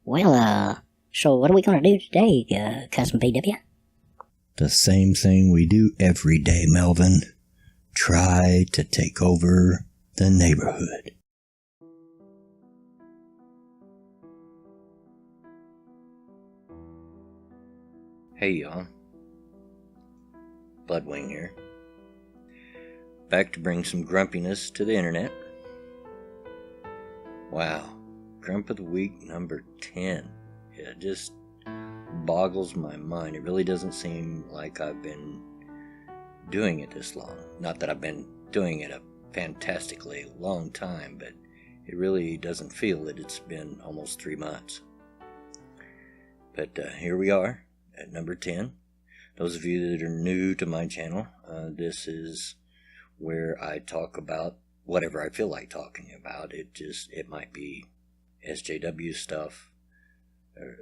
Well, so what are we gonna do today, Cousin PW? The same thing we do every day, Melvin. Try to take over the neighborhood. Hey y'all, Bloodwing here. Back to bring some grumpiness to the internet. Wow, Grump of the Week number 10. It just boggles my mind. It really doesn't seem like I've been doing it this long. Not that I've been doing it a fantastically long time, but it really doesn't feel that it's been almost 3 months. But here we are at number 10. Those of you that are new to my channel, this is where I talk about whatever I feel like talking about. It might be SJW stuff, or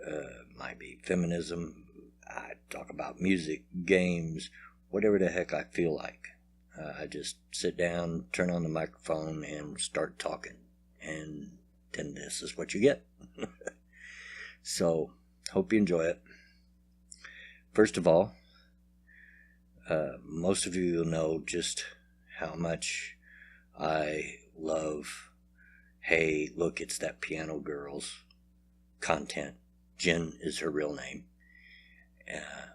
might be feminism. I talk about music, games, whatever the heck I feel like. I just sit down, turn on the microphone, and start talking. And then this is what you get. So, hope you enjoy it. First of all, most of you will know just how much I love, hey, look, it's that Piano Girl's content. Jen is her real name.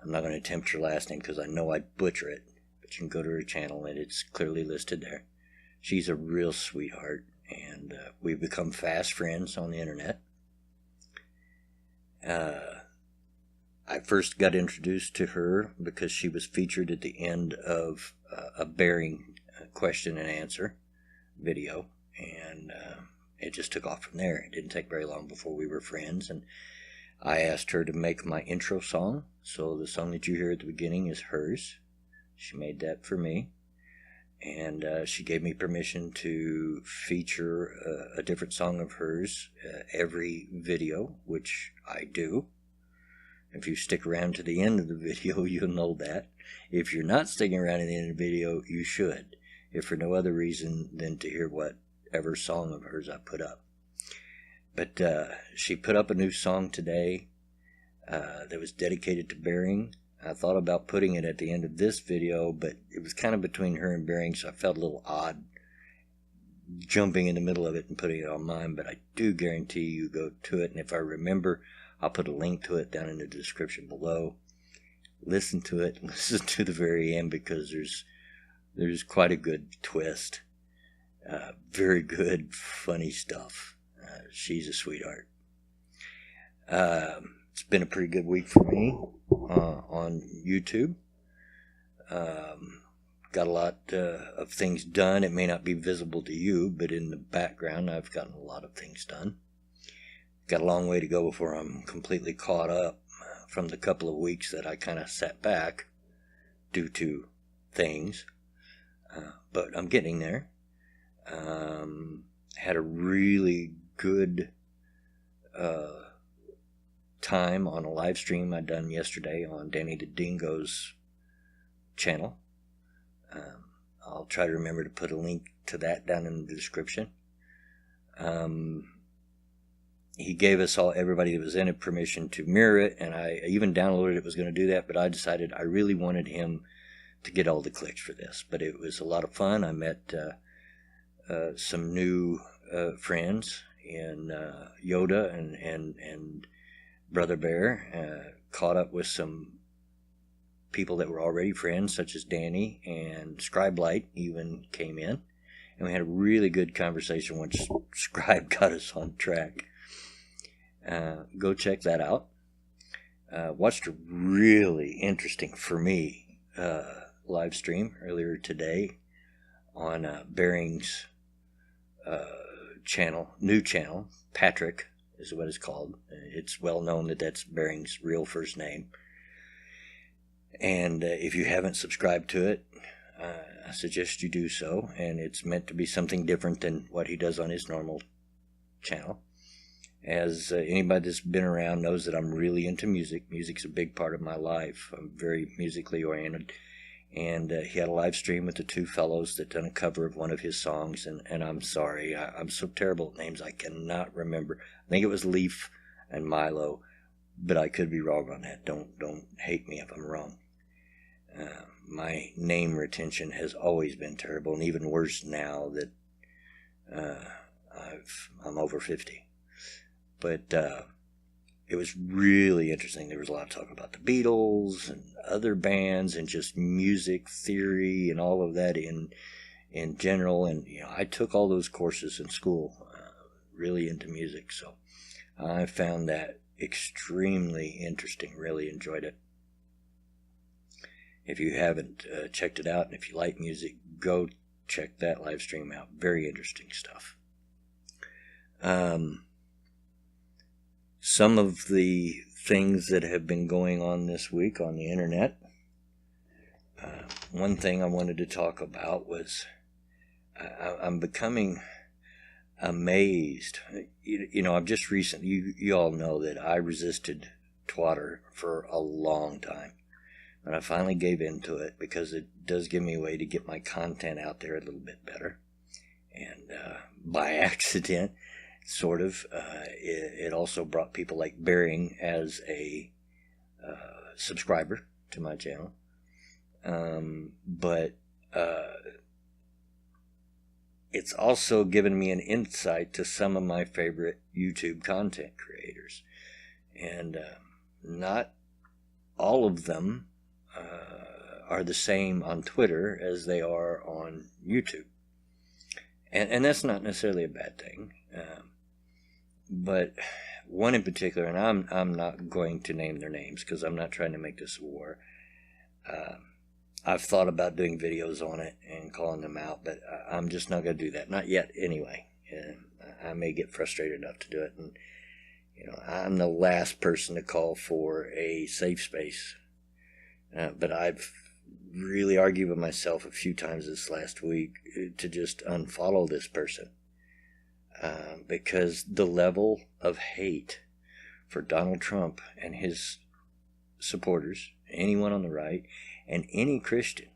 I'm not going to attempt her last name because I know I'd butcher it, but you can go to her channel and it's clearly listed there. She's a real sweetheart, and we've become fast friends on the internet. I first got introduced to her because she was featured at the end of a bearing question and answer video, and it just took off from there. It didn't take very long before we were friends, and I asked her to make my intro song. So the song that you hear at the beginning is hers. She made that for me, and she gave me permission to feature a different song of hers every video, which I do. If you stick around to the end of the video, you'll know that. If you're not sticking around to the end of the video, you should, if for no other reason than to hear whatever song of hers I put up. But she put up a new song today that was dedicated to Bearing. I thought about putting it at the end of this video, but it was kind of between her and Bearing, so I felt a little odd jumping in the middle of it and putting it on mine. But I do guarantee you go to it, and if I remember, I'll put a link to it down in the description below. Listen to it. Listen to the very end, because there's quite a good twist. Very good, funny stuff. She's a sweetheart. It's been a pretty good week for me on YouTube. Got a lot of things done. It may not be visible to you, but in the background I've gotten a lot of things done. Got a long way to go before I'm completely caught up from the couple of weeks that I kind of sat back due to things. But I'm getting there. Had a really good time on a live stream I done yesterday on Danny the Dingo's channel. I'll try to remember to put a link to that down in the description. He gave us everybody that was in it, permission to mirror it, and I even downloaded it, was going to do that, but I decided I really wanted him to get all the clicks for this. But it was a lot of fun. I met some new friends in Yoda and Brother Bear. Caught up with some people that were already friends, such as Danny, and Scribelight even came in. And we had a really good conversation once Scribe got us on track. Go check that out. Watched a really interesting, for me, live stream earlier today on Bearing's channel, new channel. Patrick is what it's called. It's well known that that's Bearing's real first name. And if you haven't subscribed to it, I suggest you do so. And it's meant to be something different than what he does on his normal channel. As anybody that's been around knows that I'm really into music. Music's a big part of my life. I'm very musically oriented. And he had a live stream with the two fellows that done a cover of one of his songs. And I'm sorry, I'm so terrible at names, I cannot remember. I think it was Leaf. and Milo, but I could be wrong on that. Don't hate me if I'm wrong. My name retention has always been terrible, and even worse now that I'm over 50. But it was really interesting. There was a lot of talk about the Beatles and other bands and just music theory and all of that in general. And I took all those courses in school, really into music, so I found that extremely interesting. Really enjoyed it. If you haven't checked it out, and if you like music, go check that live stream out. Very interesting stuff. Some of the things that have been going on this week on the internet. One thing I wanted to talk about was I'm becoming amazed. I've just recently, you all know that I resisted Twitter for a long time. But I finally gave in to it because it does give me a way to get my content out there a little bit better. And by accident, sort of, it also brought people like Bering as a subscriber to my channel. But it's also given me an insight to some of my favorite YouTube content creators. And not all of them are the same on Twitter as they are on YouTube. And that's not necessarily a bad thing. But one in particular, and I'm not going to name their names because I'm not trying to make this a war. I've thought about doing videos on it and calling them out, but I'm just not going to do that. Not yet, anyway. I may get frustrated enough to do it. And, I'm the last person to call for a safe space. But I've really argued with myself a few times this last week to just unfollow this person. Because the level of hate for Donald Trump and his supporters, anyone on the right, and any Christian,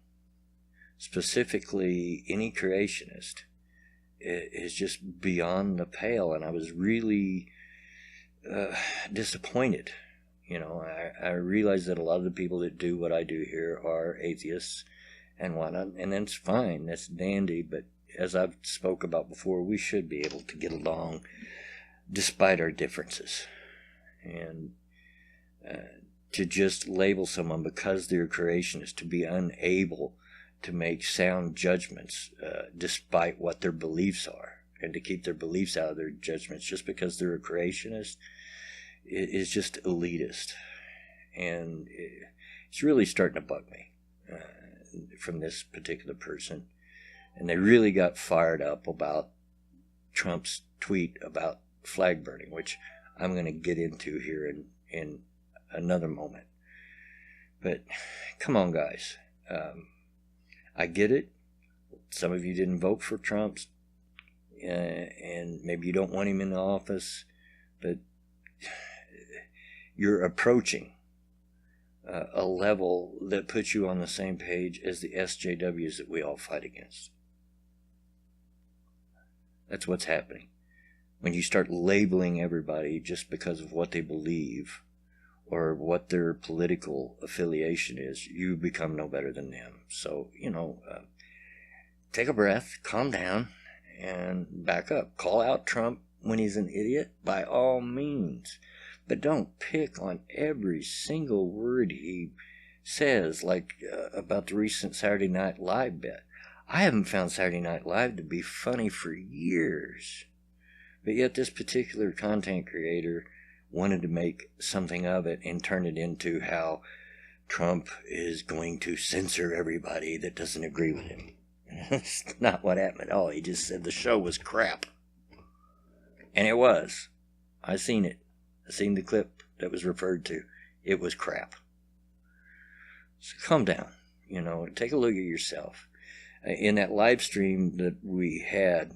specifically any creationist, is just beyond the pale. And I was really disappointed. I realize that a lot of the people that do what I do here are atheists and whatnot, and that's fine, that's dandy, but as I've spoke about before, we should be able to get along despite our differences. And to just label someone because they're a creationist, to be unable to make sound judgments despite what their beliefs are, and to keep their beliefs out of their judgments just because they're a creationist, is just elitist. And it's really starting to bug me from this particular person. And they really got fired up about Trump's tweet about flag burning, which I'm going to get into here in another moment. But come on, guys. I get it. Some of you didn't vote for Trump, and maybe you don't want him in the office, but you're approaching a level that puts you on the same page as the SJWs that we all fight against. That's what's happening. When you start labeling everybody just because of what they believe or what their political affiliation is, you become no better than them. So, take a breath, calm down, and back up. Call out Trump when he's an idiot, by all means. But don't pick on every single word he says, like about the recent Saturday Night Live bit. I haven't found Saturday Night Live to be funny for years. But yet this particular content creator wanted to make something of it and turn it into how Trump is going to censor everybody that doesn't agree with him. That's not what happened at all. He just said the show was crap. And it was. I seen it. I seen the clip that was referred to. It was crap. So calm down. Take a look at yourself. In that live stream that we had,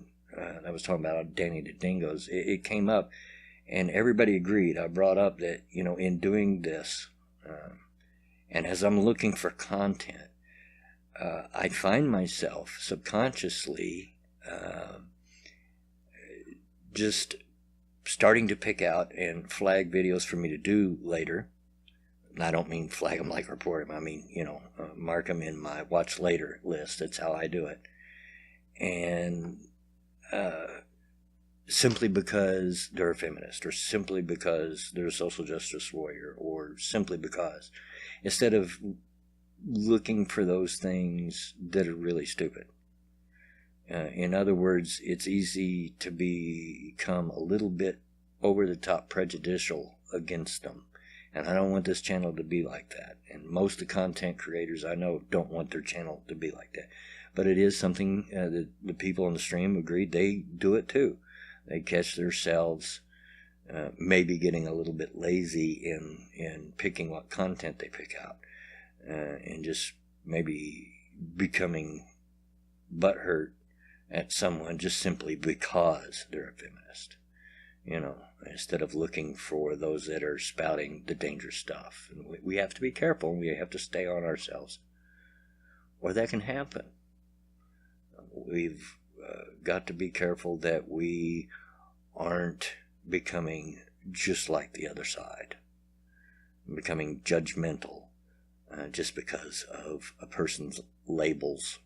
I was talking about Danny the Dingoes, it came up and everybody agreed. I brought up that, in doing this, and as I'm looking for content, I find myself subconsciously just starting to pick out and flag videos for me to do later. And I don't mean flag them like report them. I mean, mark them in my watch later list. That's how I do it. And simply because they're a feminist, or simply because they're a social justice warrior, or simply because, instead of looking for those things that are really stupid. In other words, it's easy to become a little bit over the top prejudicial against them. And I don't want this channel to be like that. And most of the content creators I know don't want their channel to be like that. But it is something that the people on the stream agreed they do it too. They catch themselves maybe getting a little bit lazy in picking what content they pick out. And just maybe becoming butthurt at someone just simply because they're a feminist. Instead of looking for those that are spouting the dangerous stuff. And we have to be careful, and we have to stay on ourselves, or that can happen. We've got to be careful that we aren't becoming just like the other side, becoming judgmental just because of a person's labels.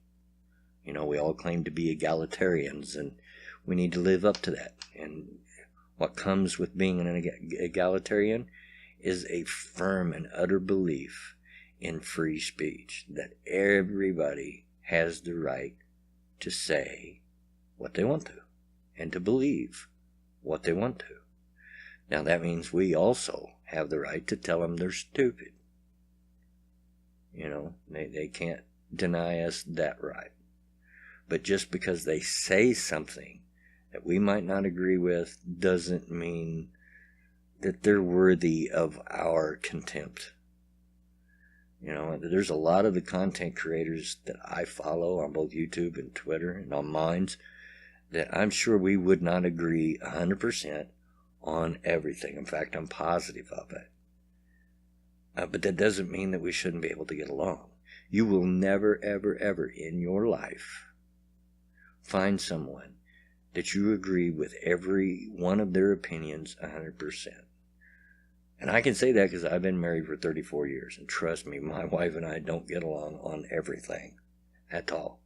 We all claim to be egalitarians, and we need to live up to that. And what comes with being an egalitarian is a firm and utter belief in free speech, that everybody has the right to say what they want to, and to believe what they want to. Now that means we also have the right to tell them they're stupid. They can't deny us that right. But just because they say something that we might not agree with doesn't mean that they're worthy of our contempt. There's a lot of the content creators that I follow on both YouTube and Twitter and on Minds that I'm sure we would not agree 100% on everything. In fact, I'm positive of it. But that doesn't mean that we shouldn't be able to get along. You will never, ever, ever in your life find someone that you agree with every one of their opinions 100%. And I can say that because I've been married for 34 years. And trust me, my wife and I don't get along on everything at all.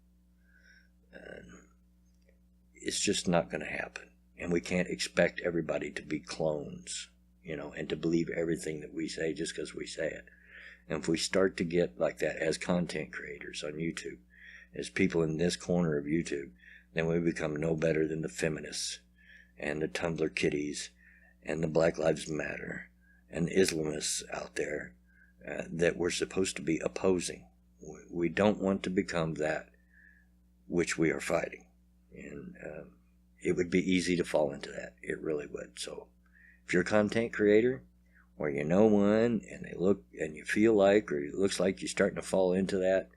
It's just not going to happen. And we can't expect everybody to be clones, and to believe everything that we say just because we say it. And if we start to get like that as content creators on YouTube, as people in this corner of YouTube, then we become no better than the feminists and the Tumblr kitties and the Black Lives Matter and the Islamists out there that we're supposed to be opposing. We don't want to become that which we are fighting. And it would be easy to fall into that. It really would. So if you're a content creator, or you know one, and they look, and you feel like, or it looks like you're starting to fall into that,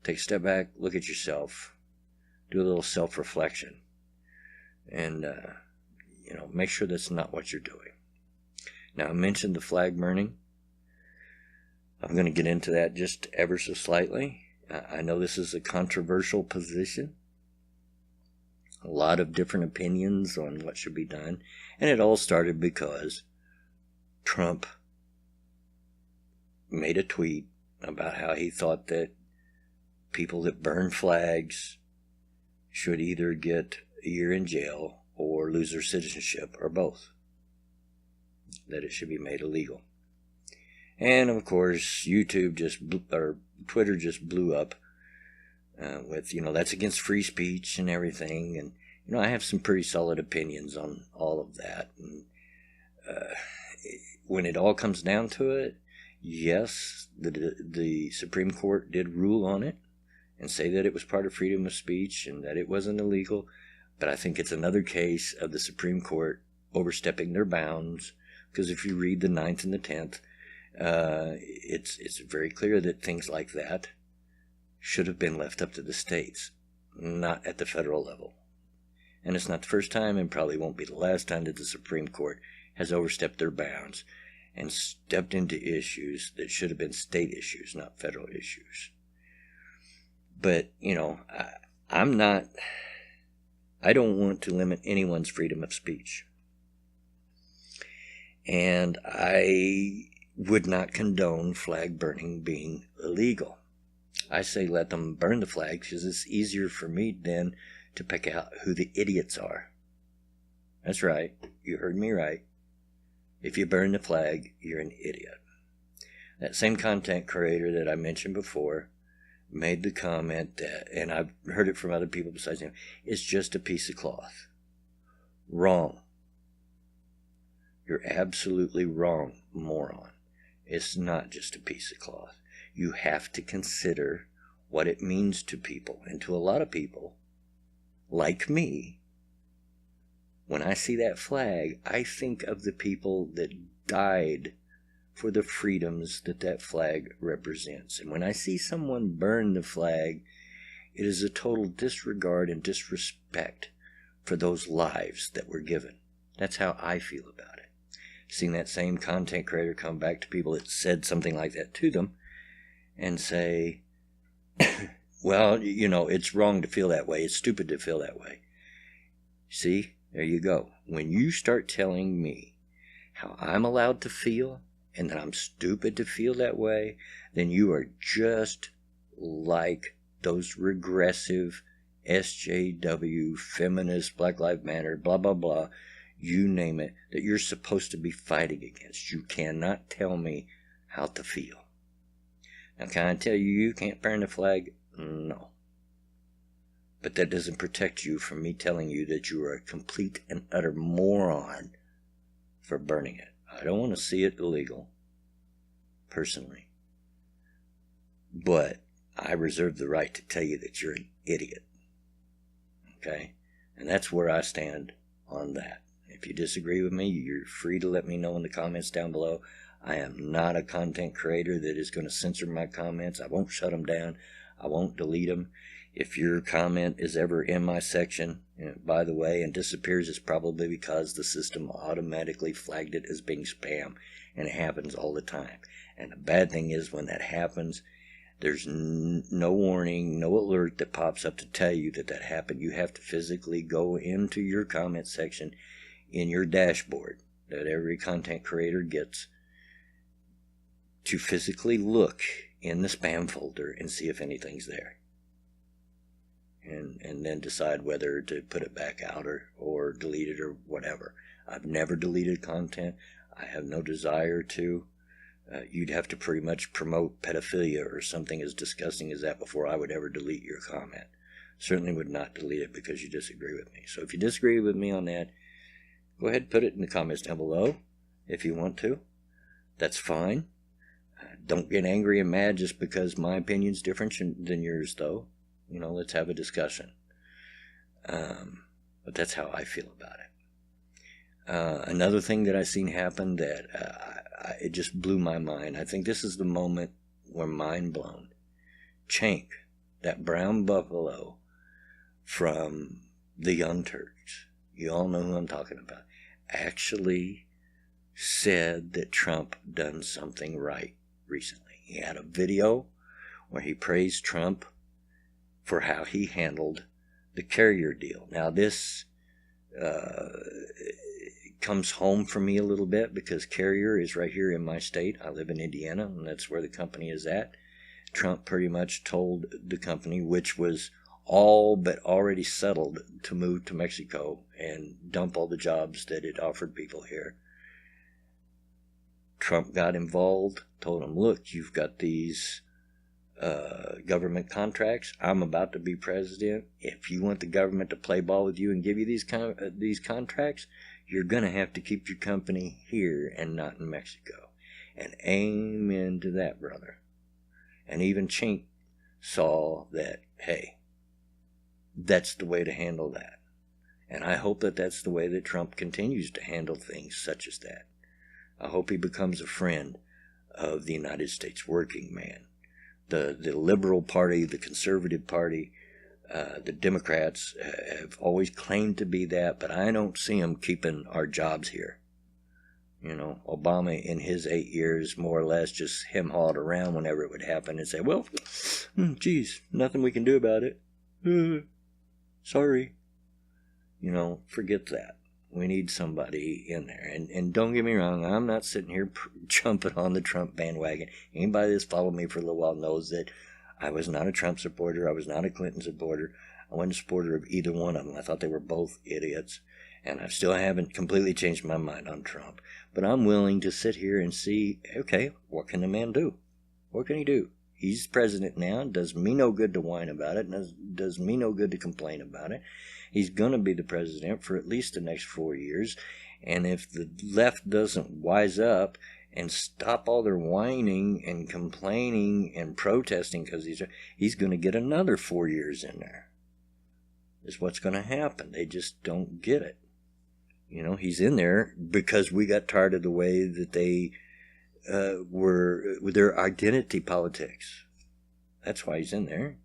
take a step back, look at yourself, do a little self-reflection, and make sure that's not what you're doing. Now, I mentioned the flag burning. I'm going to get into that just ever so slightly. I know this is a controversial position. A lot of different opinions on what should be done. And it all started because Trump made a tweet about how he thought that people that burn flags should either get a year in jail or lose their citizenship, or both. That it should be made illegal. And of course, Twitter just blew up with, that's against free speech and everything. And, I have some pretty solid opinions on all of that. And when it all comes down to it, yes, the Supreme Court did rule on it and say that it was part of freedom of speech and that it wasn't illegal. But I think it's another case of the Supreme Court overstepping their bounds, because if you read the 9th and the 10th, it's very clear that things like that should have been left up to the states, not at the federal level. And it's not the first time, and probably won't be the last time, that the Supreme Court has overstepped their bounds and stepped into issues that should have been state issues, not federal issues. But, I'm not I don't want to limit anyone's freedom of speech. And I would not condone flag burning being illegal. I say let them burn the flag because it's easier for me then to pick out who the idiots are. That's right. You heard me right. If you burn the flag, you're an idiot. That same content creator that I mentioned before made the comment that, and I've heard it from other people besides him, it's just a piece of cloth. Wrong. You're absolutely wrong, moron. It's not just a piece of cloth. You have to consider what it means to people. And to a lot of people, like me, when I see that flag, I think of the people that died for the freedoms that that flag represents. And when I see someone burn the flag, it is a total disregard and disrespect for those lives that were given. That's how I feel about it. Seeing that same content creator come back to people that said something like that to them and say, well, you know, it's wrong to feel that way. It's stupid to feel that way. See, there you go. When you start telling me how I'm allowed to feel and that I'm stupid to feel that way, then you are just like those regressive SJW, feminist, Black Lives Matter, blah, blah, blah, you name it, that you're supposed to be fighting against. You cannot tell me how to feel. Now, can I tell you you can't burn the flag? No. But that doesn't protect you from me telling you that you are a complete and utter moron for burning it. I don't want to see it illegal, personally. But I reserve the right to tell you that you're an idiot. Okay? And that's where I stand on that. If you disagree with me, you're free to let me know in the comments down below. I am not a content creator that is going to censor my comments. I won't shut them down. I won't delete them. If your comment is ever in my section, by the way, and disappears, it's probably because the system automatically flagged it as being spam, and it happens all the time. And the bad thing is when that happens, there's no warning, no alert that pops up to tell you that that happened. You have to physically go into your comment section in your dashboard that every content creator gets to physically look in the spam folder and see if anything's there. And then decide whether to put it back out or delete it or whatever. I've never deleted content. I have no desire to. You'd have to pretty much promote pedophilia or something as disgusting as that before I would ever delete your comment. Certainly would not delete it because you disagree with me. So if you disagree with me on that, go ahead and put it in the comments down below if you want to. That's fine. Don't get angry and mad just because my opinion's different than yours, though. You know, let's have a discussion. But that's how I feel about it. Another thing that I seen happen that it just blew my mind. I think this is the moment where mind blown. Chink, that brown buffalo from the Young Turks, you all know who I'm talking about, actually said that Trump done something right recently. He had a video where he praised Trump for how he handled the carrier deal. Now this comes home for me a little bit because carrier is right here in my state. I live in Indiana, and that's where the company is at. Trump pretty much told the company, which was all but already settled, to move to Mexico and dump all the jobs that it offered people here. Trump got involved, told him, look, you've got these government contracts. I'm about to be president. If you want the government to play ball with you and give you these contracts, you're going to have to keep your company here and not in Mexico. And amen to that, brother. And even Chink saw that, hey, that's the way to handle that. And I hope that that's the way that Trump continues to handle things such as that. I hope he becomes a friend of the United States working man. The Liberal Party, the Conservative Party, the Democrats have always claimed to be that, but I don't see them keeping our jobs here. You know, Obama in his 8 years, more or less, just hem-hawed around whenever it would happen and say, well, geez, nothing we can do about it. Sorry. Forget that. We need somebody in there. And don't get me wrong, I'm not sitting here jumping on the Trump bandwagon. Anybody that's followed me for a little while knows that I was not a Trump supporter. I was not a Clinton supporter. I wasn't a supporter of either one of them. I thought they were both idiots. And I still haven't completely changed my mind on Trump. But I'm willing to sit here and see, okay, what can the man do? What can he do? He's president now. It does me no good to whine about it. It does me no good to complain about it. He's going to be the president for at least the next 4 years. And if the left doesn't wise up and stop all their whining and complaining and protesting because he's going to get another 4 years in there. Is what's going to happen. They just don't get it. He's in there because we got tired of the way that they were with their identity politics. That's why he's in there.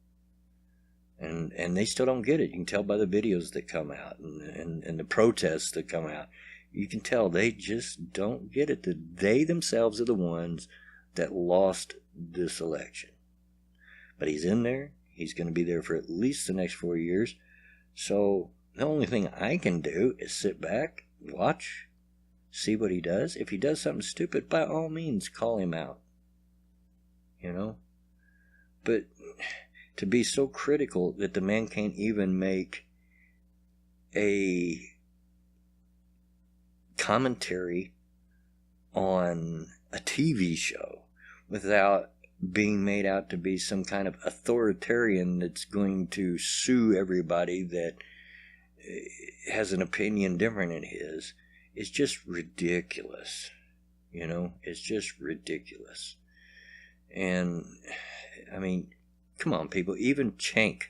And they still don't get it. You can tell by the videos that come out and the protests that come out. You can tell they just don't get it. That they themselves are the ones that lost this election. But he's in there. He's going to be there for at least the next 4 years. So the only thing I can do is sit back, watch, see what he does. If he does something stupid, by all means, call him out. But to be so critical that the man can't even make a commentary on a TV show without being made out to be some kind of authoritarian that's going to sue everybody that has an opinion different than his, is just ridiculous. It's just ridiculous. And, I mean, come on, people. Even Cenk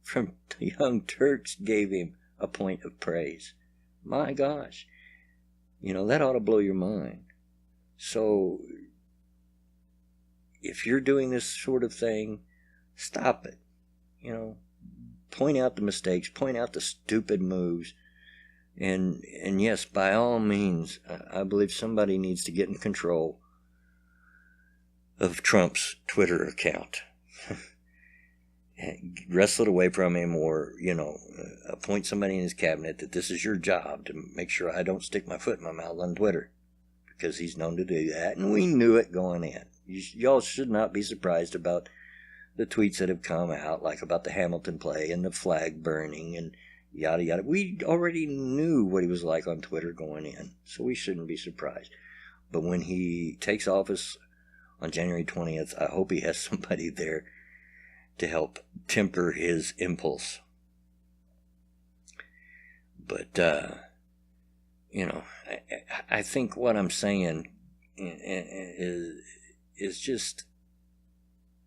from the Young Turks gave him a point of praise. My gosh. That ought to blow your mind. So, if you're doing this sort of thing, stop it. Point out the mistakes, point out the stupid moves. And yes, by all means, I believe somebody needs to get in control of Trump's Twitter account. Wrestle it away from him, or, appoint somebody in his cabinet that this is your job, to make sure I don't stick my foot in my mouth on Twitter. Because he's known to do that, and we knew it going in. Y'all should not be surprised about the tweets that have come out, like about the Hamilton play and the flag burning and yada yada. We already knew what he was like on Twitter going in, so we shouldn't be surprised. But when he takes office on January 20th, I hope he has somebody there to help temper his impulse. But, I think what I'm saying is just,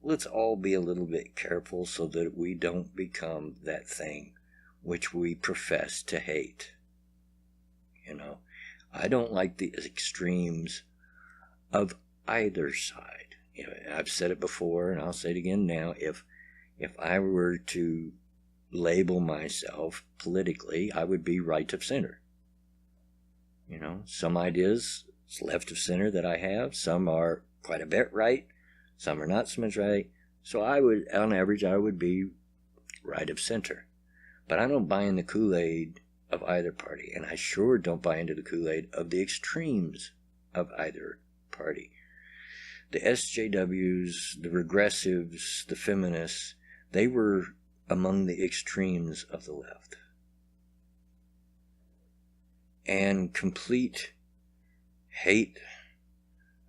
let's all be a little bit careful so that we don't become that thing which we profess to hate. I don't like the extremes of either side. I've said it before, and I'll say it again now. If I were to label myself politically, I would be right of center. Some ideas, it's left of center that I have. Some are quite a bit right. Some are not so much right. So on average, I would be right of center. But I don't buy in the Kool-Aid of either party. And I sure don't buy into the Kool-Aid of the extremes of either party. The SJWs, the regressives, the feminists, they were among the extremes of the left. And complete hate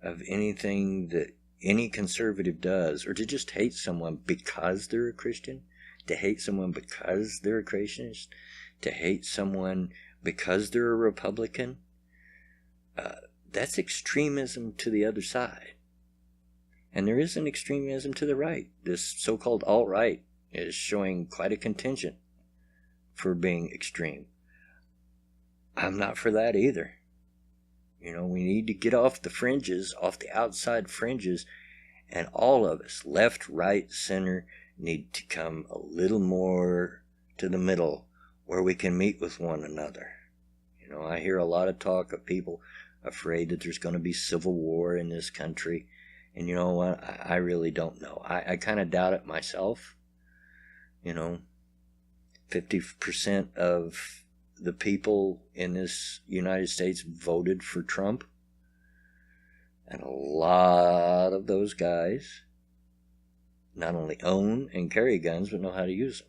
of anything that any conservative does, or to just hate someone because they're a Christian, to hate someone because they're a Christianist, to hate someone because they're a Republican, that's extremism to the other side. And there is an extremism to the right. This so-called alt-right is showing quite a contingent for being extreme. I'm not for that either. We need to get off the fringes, off the outside fringes, and all of us, left, right, center, need to come a little more to the middle where we can meet with one another. I hear a lot of talk of people afraid that there's going to be civil war in this country. And you know what? I really don't know. I kind of doubt it myself. 50% of the people in this United States voted for Trump. And a lot of those guys not only own and carry guns, but know how to use them.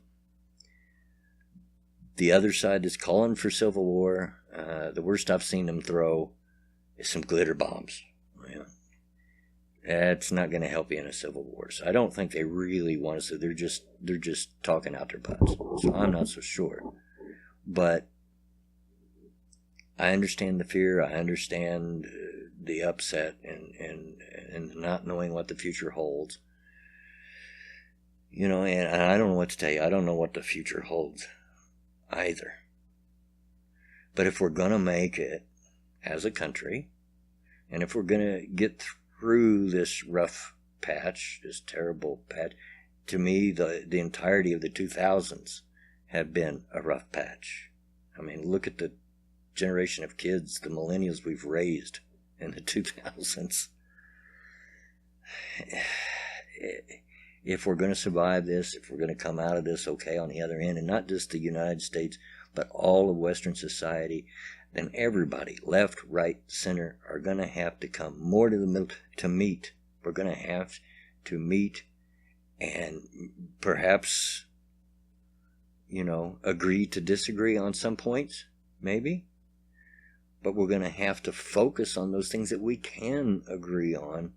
The other side is calling for civil war. The worst I've seen them throw is some glitter bombs. Well, that's not going to help you in a civil war. So I don't think they really want us to. They're just talking out their butts. So I'm not so sure. But I understand the fear. I understand the upset and not knowing what the future holds. You know, and I don't know what to tell you. I don't know what the future holds either. But if we're going to make it as a country, and if we're going to get through this rough patch, this terrible patch, to me, the entirety of the 2000s have been a rough patch. I mean, look at the generation of kids, the millennials we've raised in the 2000s. If we're going to survive this, if we're going to come out of this okay on the other end, and not just the United States, but all of Western society, then everybody, left, right, center, are going to have to come more to the middle to meet. We're going to have to meet and perhaps, you know, agree to disagree on some points, maybe. But we're going to have to focus on those things that we can agree on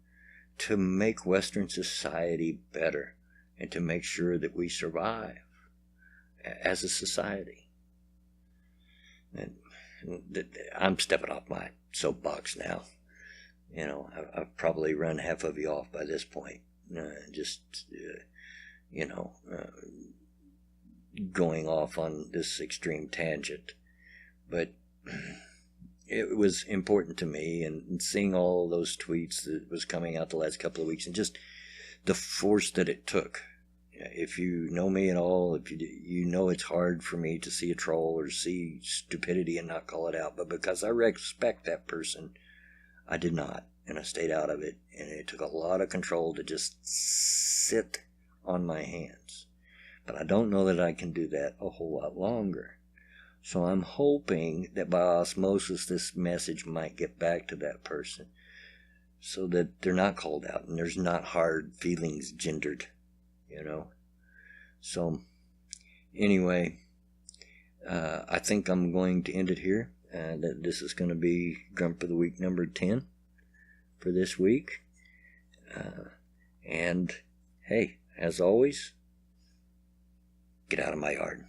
to make Western society better and to make sure that we survive as a society. And I'm stepping off my soapbox now. You know, I've probably run half of you off by this point. Going off on this extreme tangent. But it was important to me, and seeing all those tweets that was coming out the last couple of weeks, and just the force that it took. If you know me at all, if you know it's hard for me to see a troll or see stupidity and not call it out, but because I respect that person, I did not, and I stayed out of it, and it took a lot of control to just sit on my hands. But I don't know that I can do that a whole lot longer. So I'm hoping that by osmosis this message might get back to that person so that they're not called out and there's not hard feelings gendered, you know. So anyway, I think I'm going to end it here. That this is going to be Grump of the Week number 10 for this week. And hey, as always, get out of my yard.